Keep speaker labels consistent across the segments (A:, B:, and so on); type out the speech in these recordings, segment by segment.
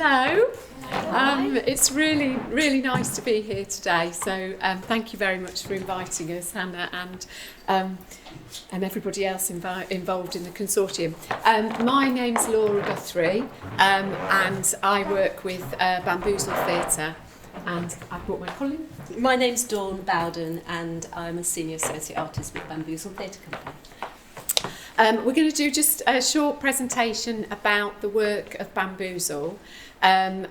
A: Hello. It's really, really nice to be here today. So thank you very much for inviting us, Hannah, and everybody else involved in the consortium. My name's Laura Guthrie, and I work with Bamboozle Theatre. And I've brought my colleague.
B: My name's Dawn Bowden, and I'm a senior associate artist with Bamboozle Theatre Company.
A: We're going to do just a short presentation about the work of Bamboozle, and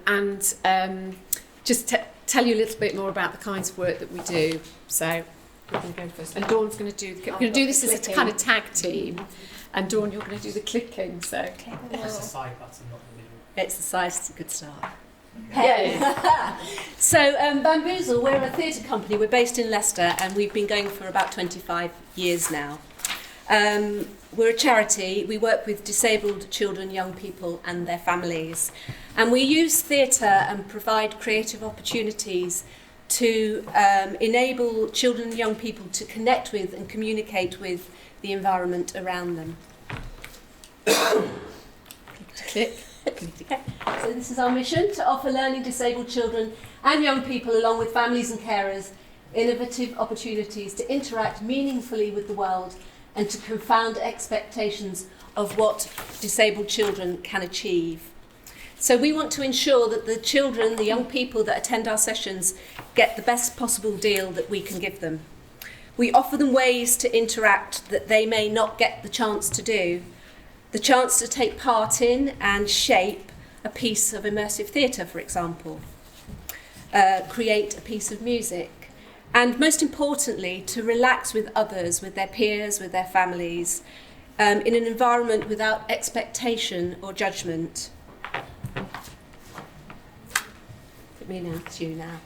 A: just tell you a little bit more about the kinds of work that we do. So we're going to go first, and Dawn's going to do this as a kind of tag team, and Dawn, you're going to do the clicking. So
C: It's the side button, not the middle.
B: Exercise is a good start. Yeah. So Bamboozle, we're a theatre company. We're based in Leicester, and we've been going for about 25 years now. We're a charity. We work with disabled children, young people and their families. And we use theatre and provide creative opportunities to enable children and young people to connect with and communicate with the environment around them.
A: click.
B: So this is our mission, to offer learning disabled children and young people, along with families and carers, innovative opportunities to interact meaningfully with the world and to confound expectations of what disabled children can achieve. So we want to ensure that the children, the young people that attend our sessions, get the best possible deal that we can give them. We offer them ways to interact that they may not get the chance to do, the chance to take part in and shape a piece of immersive theatre, for example, create a piece of music, and most importantly, to relax with others, with their peers, with their families, in an environment without expectation or judgment. Me now, it's you now.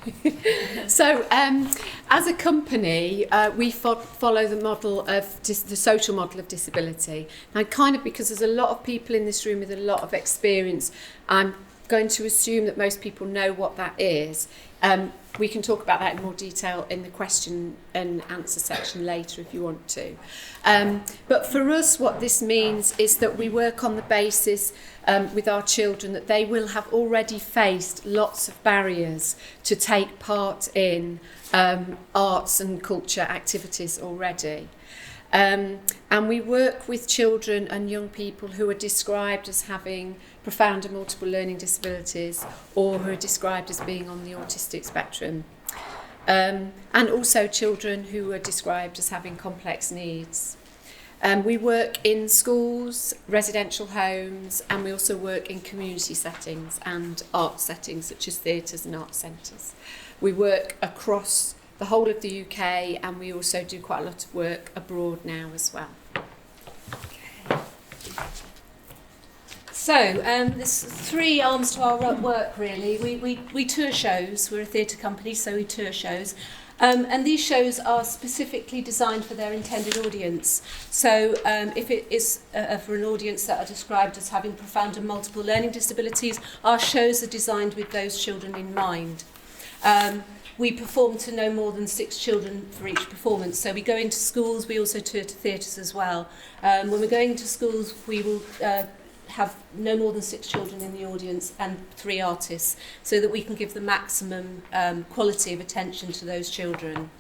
A: So, as a company, we follow the model of the social model of disability. Now, kind of because there's a lot of people in this room with a lot of experience, I'm going to assume that most people know what that is. We can talk about that in more detail in the question and answer section later if you want to. But for us, what this means is that we work on the basis with our children that they will have already faced lots of barriers to take part in arts and culture activities already. And we work with children and young people who are described as having profound and multiple learning disabilities, or who are described as being on the autistic spectrum. And also children who are described as having complex needs. We work in schools, residential homes, and we also work in community settings and art settings such as theatres and art centres. We work across the whole of the UK, and we also do quite a lot of work abroad now as well. So there's three arms to our work, really. We tour shows. We're a theatre company, so we tour shows. And these shows are specifically designed for their intended audience. So if it is for an audience that are described as having profound and multiple learning disabilities, our shows are designed with those children in mind. We perform to no more than 6 children for each performance. So we go into schools, we also tour to theatres as well. When we're going to schools, we will have no more than 6 children in the audience and 3 artists, so that we can give the maximum quality of attention to those children.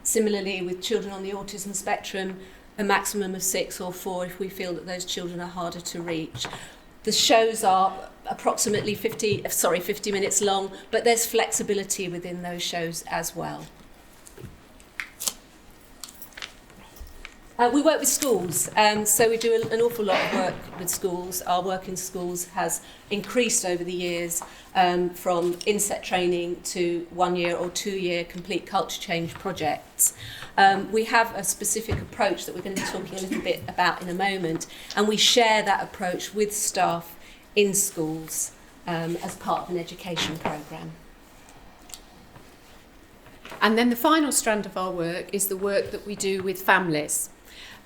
A: Similarly, with children on the autism spectrum, a maximum of 6 or 4 if we feel that those children are harder to reach. The shows are approximately 50 minutes long, but there's flexibility within those shows as well. We work with schools, so we do an awful lot of work with schools. Our work in schools has increased over the years, from inset training to 1-year or 2-year complete culture change projects. We have a specific approach that we're going to be talking a little bit about in a moment, and we share that approach with staff in schools as part of an education programme. And then the final strand of our work is the work that we do with families.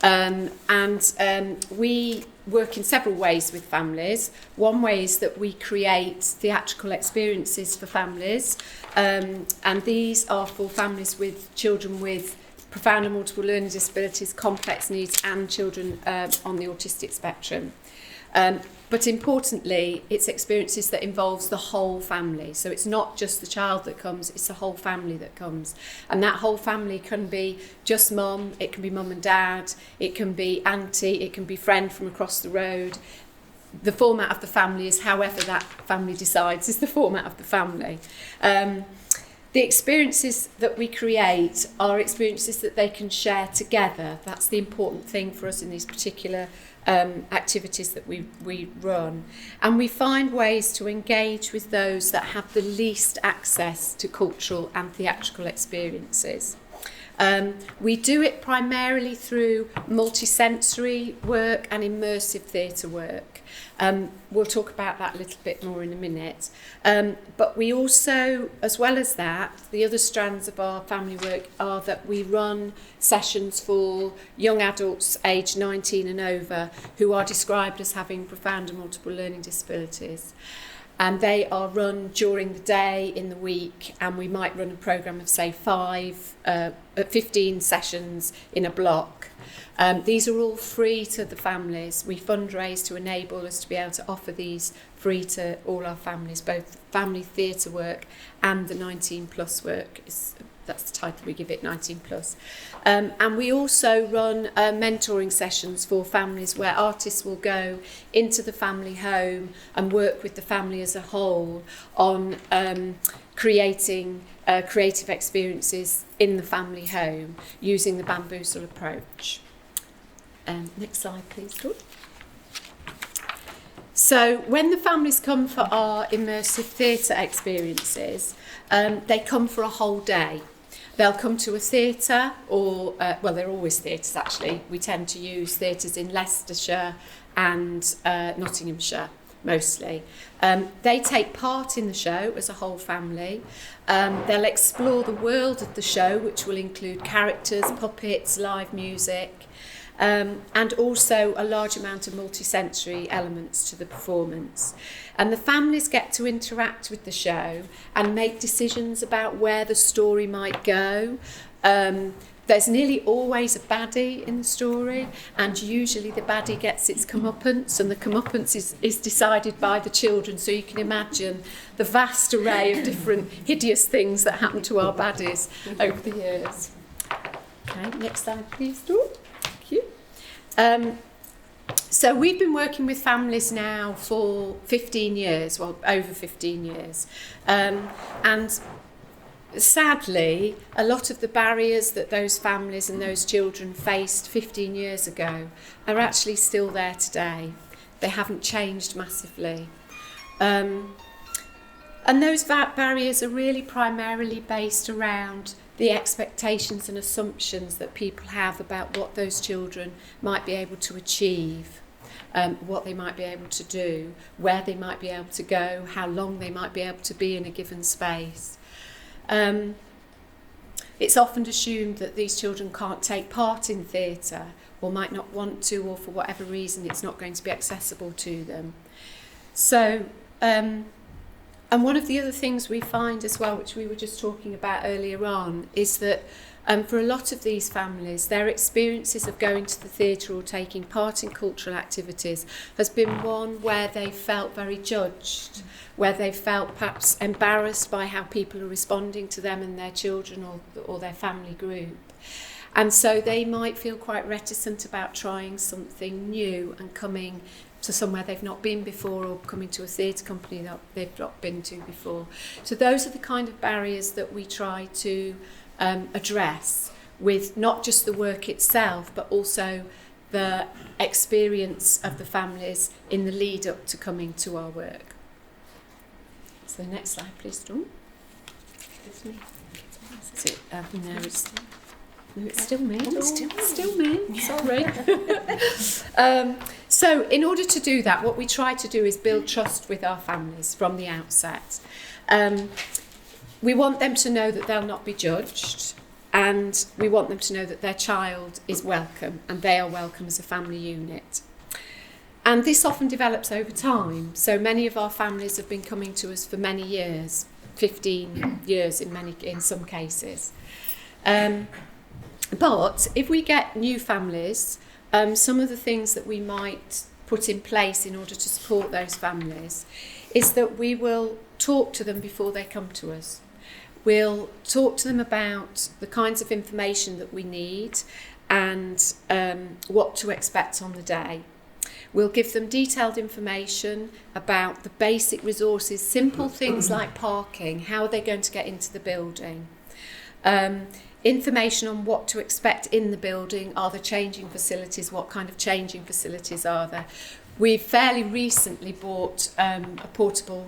A: We work in several ways with families. One way is that we create theatrical experiences for families, and these are for families with children with profound and multiple learning disabilities, complex needs, and children on the autistic spectrum. But importantly, it's experiences that involves the whole family. So it's not just the child that comes, it's the whole family that comes. And that whole family can be just mum, it can be mum and dad, it can be auntie, it can be friend from across the road. The format of the family is however that family decides is the format of the family. The experiences that we create are experiences that they can share together. That's the important thing for us in these particular activities that we run. And we find ways to engage with those that have the least access to cultural and theatrical experiences. We do it primarily through multisensory work and immersive theatre work. We'll talk about that a little bit more in a minute. But we also, as well as that, the other strands of our family work are that we run sessions for young adults aged 19 and over who are described as having profound and multiple learning disabilities. And they are run during the day, in the week, and we might run a programme of, say, 15 sessions in a block. These are all free to the families. We fundraise to enable us to be able to offer these free to all our families, both family theatre work and the 19 plus work. That's the title we give it, 19 plus. And we also run mentoring sessions for families where artists will go into the family home and work with the family as a whole on creating creative experiences in the family home using the Bamboozle approach. Next slide, please, Dawn. So when the families come for our immersive theatre experiences, they come for a whole day. They'll come to a theatre or, well, they're always theatres actually. We tend to use theatres in Leicestershire and Nottinghamshire mostly. They take part in the show as a whole family. They'll explore the world of the show, which will include characters, puppets, live music, and also a large amount of multisensory elements to the performance. And the families get to interact with the show and make decisions about where the story might go. There's nearly always a baddie in the story, and usually the baddie gets its comeuppance, and the comeuppance is decided by the children, so you can imagine the vast array of different hideous things that happen to our baddies over the years. Okay, next slide please, Dawn. Thank you. So we've been working with families now for 15 years, well, over 15 years. And sadly, a lot of the barriers that those families and those children faced 15 years ago are actually still there today. They haven't changed massively. And those barriers are really primarily based around the expectations and assumptions that people have about what those children might be able to achieve, what they might be able to do, where they might be able to go, how long they might be able to be in a given space. It's often assumed that these children can't take part in theatre or might not want to, or for whatever reason it's not going to be accessible to them. So, and one of the other things we find as well, which we were just talking about earlier on, is that for a lot of these families, their experiences of going to the theatre or taking part in cultural activities has been one where they felt very judged, where they felt perhaps embarrassed by how people are responding to them and their children or their family group. And so they might feel quite reticent about trying something new and coming to somewhere they've not been before, or coming to a theatre company that they've not been to before. So those are the kind of barriers that we try to address with not just the work itself, but also the experience of the families in the lead up to coming to our work. So next slide, please, Dawn. It's me. No, it's still me. Oh, still me. Sorry. So in order to do that, what we try to do is build trust with our families from the outset. We want them to know that they'll not be judged, and we want them to know that their child is welcome and they are welcome as a family unit. And this often develops over time. So many of our families have been coming to us for many years, 15 years in some cases. But if we get new families, some of the things that we might put in place in order to support those families is that we will talk to them before they come to us. We'll talk to them about the kinds of information that we need and what to expect on the day. We'll give them detailed information about the basic resources, simple things like parking, how are they going to get into the building, information on what to expect in the building, are there changing facilities, what kind of changing facilities are there. We've fairly recently bought a portable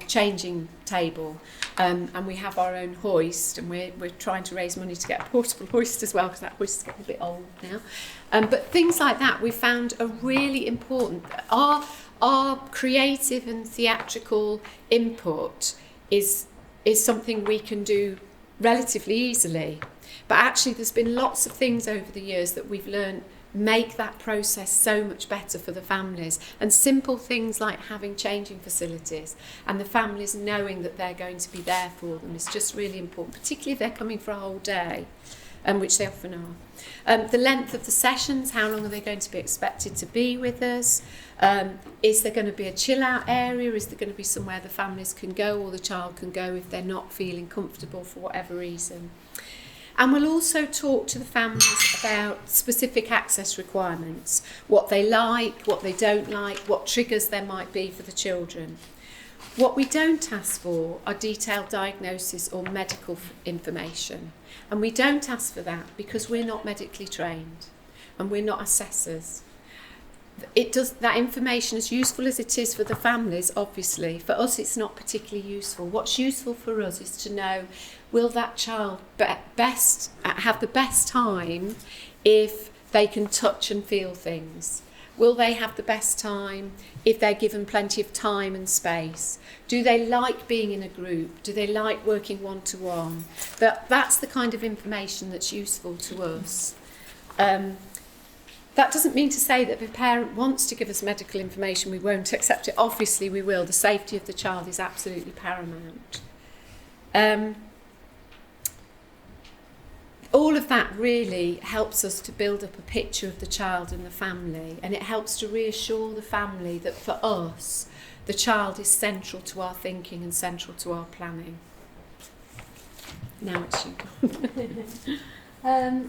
A: changing table, and we have our own hoist, and we're trying to raise money to get a portable hoist as well, because that hoist is getting a bit old now. But things like that we found are really important. Our creative and theatrical input is something we can do relatively easily, but actually there's been lots of things over the years that we've learned make that process so much better for the families, and simple things like having changing facilities and the families knowing that they're going to be there for them is just really important, particularly if they're coming for a whole day, which they often are. The length of the sessions, how long are they going to be expected to be with us? Is there going to be a chill out area? Is there going to be somewhere the families can go or the child can go if they're not feeling comfortable for whatever reason? And we'll also talk to the families about specific access requirements, what they like, what they don't like, what triggers there might be for the children. What we don't ask for are detailed diagnosis or medical information. And we don't ask for that because we're not medically trained and we're not assessors. That information, as useful as it is for the families, obviously, for us it's not particularly useful. What's useful for us is to know, will that child have the best time if they can touch and feel things? Will they have the best time if they're given plenty of time and space? Do they like being in a group? Do they like working one-to-one? That's the kind of information that's useful to us. That doesn't mean to say that if a parent wants to give us medical information, we won't accept it. Obviously we will. The safety of the child is absolutely paramount. All of that really helps us to build up a picture of the child and the family, and it helps to reassure the family that for us, the child is central to our thinking and central to our planning. Now it's you.
B: I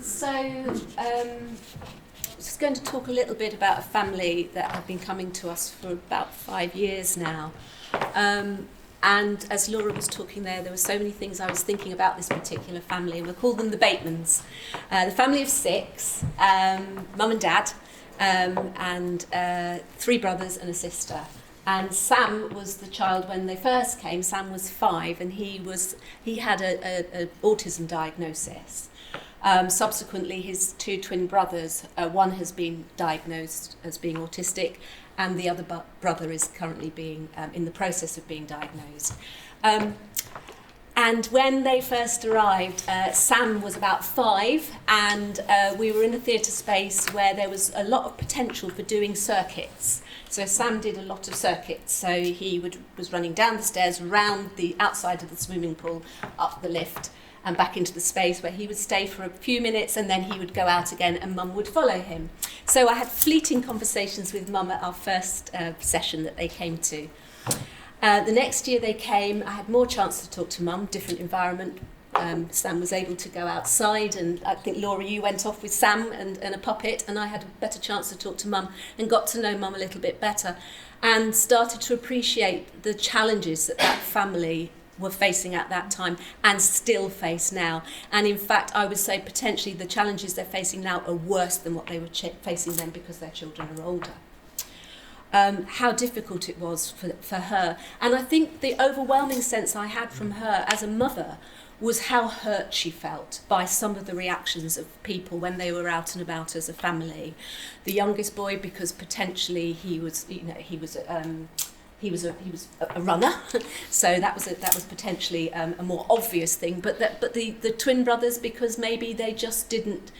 B: was going to talk a little bit about a family that have been coming to us for about 5 years now. And as Laura was talking there were so many things I was thinking about this particular family, and we'll call them the Batemans. The family of 6, mum and dad, and 3 brothers and a sister. And Sam was the child when they first came. Sam was 5, and he had a autism diagnosis. Subsequently, his 2 twin brothers, one has been diagnosed as being autistic, and the other brother is currently being in the process of being diagnosed. And when they first arrived, Sam was about 5, and we were in a theatre space where there was a lot of potential for doing circuits. So Sam did a lot of circuits. So he was running down the stairs, round the outside of the swimming pool, up the lift, and back into the space where he would stay for a few minutes, and then he would go out again and Mum would follow him. So I had fleeting conversations with Mum at our first session that they came to. The next year they came, I had more chance to talk to Mum, different environment. Sam was able to go outside, and I think, Laura, you went off with Sam and a puppet, and I had a better chance to talk to Mum and got to know Mum a little bit better and started to appreciate the challenges that family were facing at that time and still face now. And in fact, I would say potentially the challenges they're facing now are worse than what they were facing then, because their children are older. How difficult it was for her. And I think the overwhelming sense I had from her as a mother was how hurt she felt by some of the reactions of people when they were out and about as a family. The youngest boy, because potentially he was a runner, so that was potentially a more obvious thing. But the twin brothers, because maybe they just didn't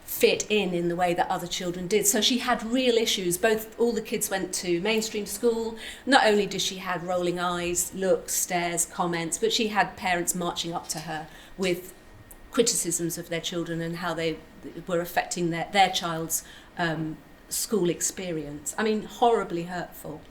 B: fit in the way that other children did. So she had real issues. All the kids went to mainstream school. Not only did she have rolling eyes, looks, stares, comments, but she had parents marching up to her with criticisms of their children and how they were affecting their child's school experience. I mean, horribly hurtful.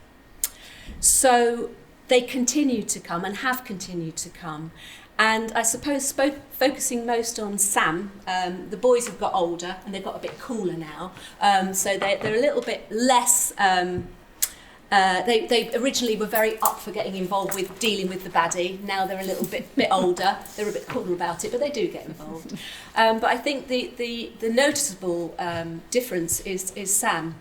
B: So they continue to come and have continued to come. And I suppose focusing most on Sam, the boys have got older and they've got a bit cooler now. So they're a little bit less... They originally were very up for getting involved with dealing with the baddie. Now they're a little bit older. They're a bit cooler about it, but they do get involved. But I think the noticeable difference is Sam.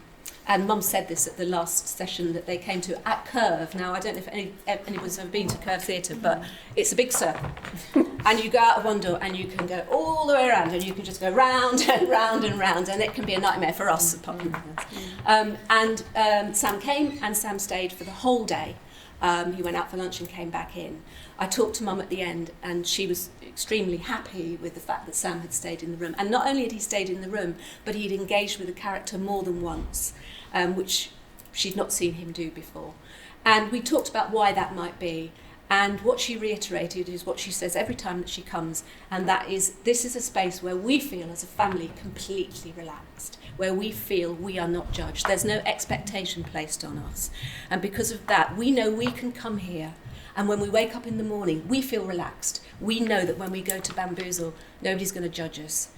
B: And Mum said this at the last session that they came to at Curve. Now, I don't know if anyone's ever been to Curve Theatre, but it's a big circle. And you go out of one door and you can go all the way around and you can just go round and round and round, and it can be a nightmare for us. Sam came and Sam stayed for the whole day. He went out for lunch and came back in. I talked to Mum at the end and she was extremely happy with the fact that Sam had stayed in the room. And not only had he stayed in the room, but he'd engaged with the character more than once, which she'd not seen him do before. And we talked about why that might be. And what she reiterated is what she says every time that she comes, and that is, this is a space where we feel as a family completely relaxed, where we feel we are not judged. There's no expectation placed on us. And because of that, we know we can come here, and when we wake up in the morning, we feel relaxed. We know that when we go to Bamboozle, nobody's going to judge us.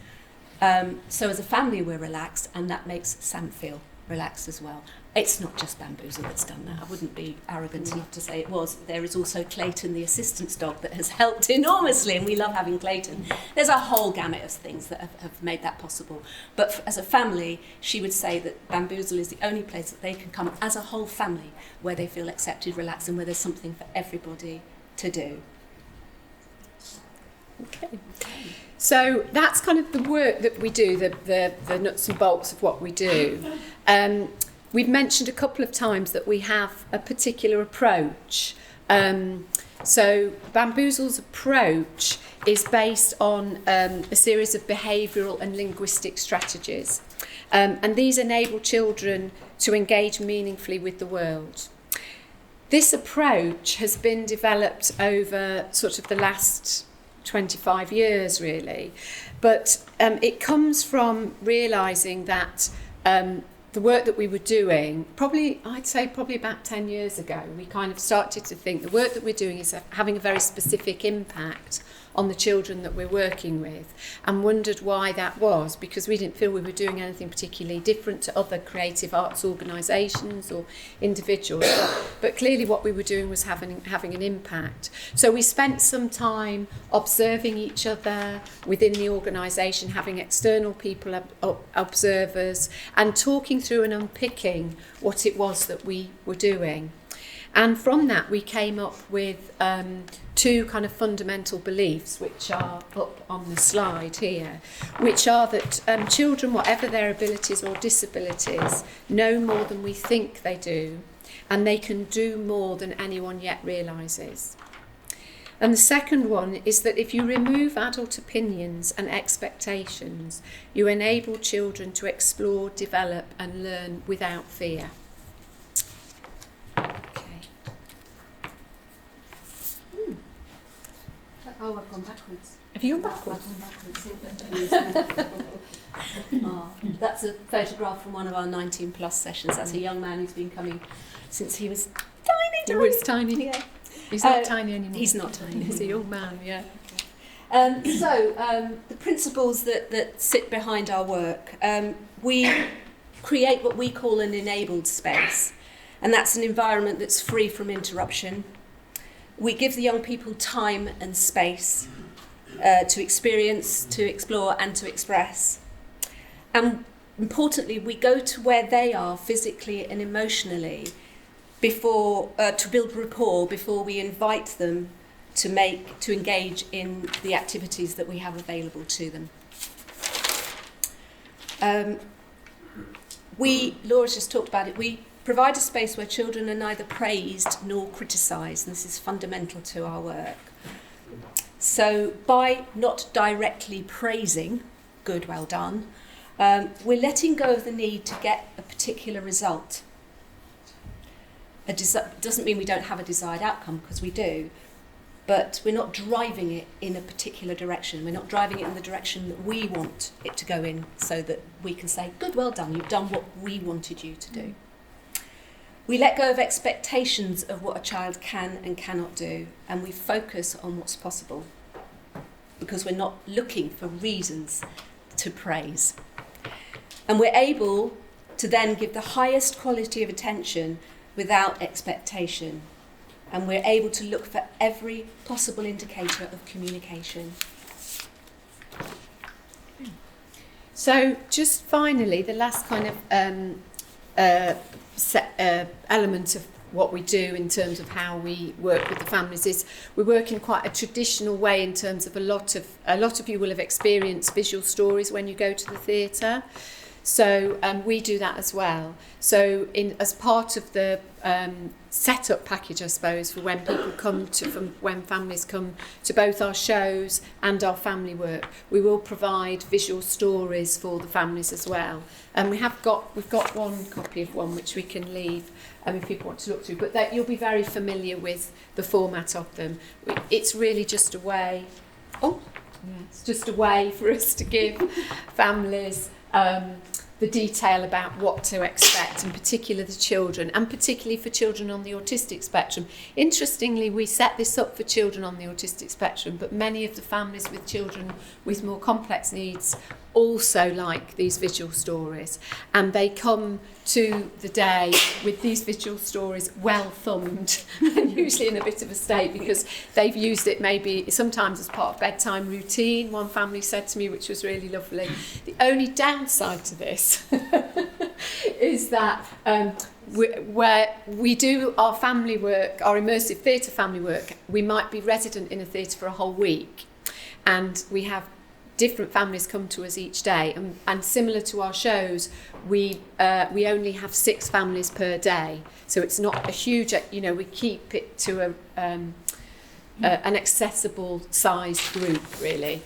B: So as a family, we're relaxed, and that makes Sam feel relaxed as well. It's not just Bamboozle that's done that. I wouldn't be arrogant enough to say it was. There is also Clayton, the assistance dog, that has helped enormously, and we love having Clayton. There's a whole gamut of things that have made that possible. But as a family, she would say that Bamboozle is the only place that they can come as a whole family where they feel accepted, relaxed, and where there's something for everybody to do.
A: Okay. So that's kind of the work that we do, the nuts and bolts of what we do. We've mentioned a couple of times that we have a particular approach. So Bamboozle's approach is based on a series of behavioural and linguistic strategies. And these enable children to engage meaningfully with the world. This approach has been developed over sort of the last 25 years, really. But it comes from realising that the work that we were doing, I'd say probably about 10 years ago, we kind of started to think the work that we're doing is having a very specific impact on the children that we're working with, and wondered why that was, because we didn't feel we were doing anything particularly different to other creative arts organisations or individuals, but clearly what we were doing was having an impact. So we spent some time observing each other within the organisation, having external people, observers, and talking through and unpicking what it was that we were doing. And from that we came up with two kind of fundamental beliefs, which are up on the slide here, which are that children, whatever their abilities or disabilities, know more than we think they do, and they can do more than anyone yet realises. And the second one is that if you remove adult opinions and expectations, you enable children to explore, develop and learn without fear.
B: Oh, I've gone backwards.
A: Have you gone backwards?
B: That's a photograph from one of our 19 plus sessions. That's a young man who's been coming since he was tiny.
A: He was tiny.
B: Yeah.
A: He's not tiny anymore.
B: He's not tiny.
A: He's a young man, yeah.
B: The principles that sit behind our work, we create what we call an enabled space, and that's an environment that's free from interruption. We give the young people time and space to experience, to explore and to express. And importantly, we go to where they are physically and emotionally before to build rapport before we invite them to engage in the activities that we have available to them. Laura's just talked about it, we provide a space where children are neither praised nor criticised, and this is fundamental to our work. So by not directly praising, good, well done, we're letting go of the need to get a particular result. Doesn't mean we don't have a desired outcome, because we do, but we're not driving it in a particular direction. We're not driving it in the direction that we want it to go in, so that we can say, good, well done, you've done what we wanted you to do. We let go of expectations of what a child can and cannot do, and we focus on what's possible, because we're not looking for reasons to praise. And we're able to then give the highest quality of attention without expectation. And we're able to look for every possible indicator of communication.
A: So just finally, the last kind of element of what we do in terms of how we work with the families is we work in quite a traditional way in terms of a lot of you will have experienced visual stories when you go to the theatre. So we do that as well. So as part of the setup package, I suppose, for when people come when families come to both our shows and our family work, we will provide visual stories for the families as well. And we've got one copy of one which we can leave if people want to look through. But you'll be very familiar with the format of them. It's really just a way. It's just a way for us to give families the detail about what to expect, in particular the children, and particularly for children on the autistic spectrum. Interestingly, we set this up for children on the autistic spectrum, but many of the families with children with more complex needs also like these visual stories, and they come to the day with these visual stories well thumbed and usually in a bit of a state because they've used it maybe sometimes as part of bedtime routine, one family said to me, which was really lovely. The only downside to this is that where we do our family work, our immersive theatre family work, we might be resident in a theatre for a whole week, and we have different families come to us each day, and similar to our shows, we only have 6 families per day, so it's not a huge, we keep it to an accessible sized group really.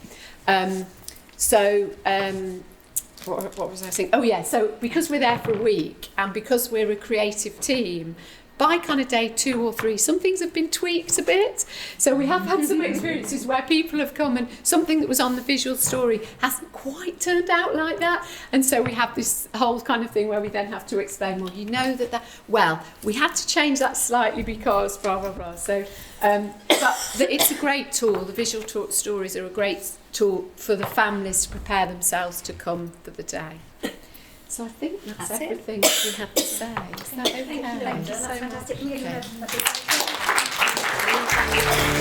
A: What was I saying? Oh yeah, so because we're there for a week and because we're a creative team, by kind of day 2 or 3, some things have been tweaked a bit. So we have had some experiences where people have come and something that was on the visual story hasn't quite turned out like that. And so we have this whole kind of thing where we then have to explain, well, you know well, we had to change that slightly because blah, blah, blah. So, it's a great tool. The visual stories are a great tool for the families to prepare themselves to come for the day. So I think that's everything we have to say. Is that okay?
D: Thank you, Linda. That's fantastic.
A: Okay.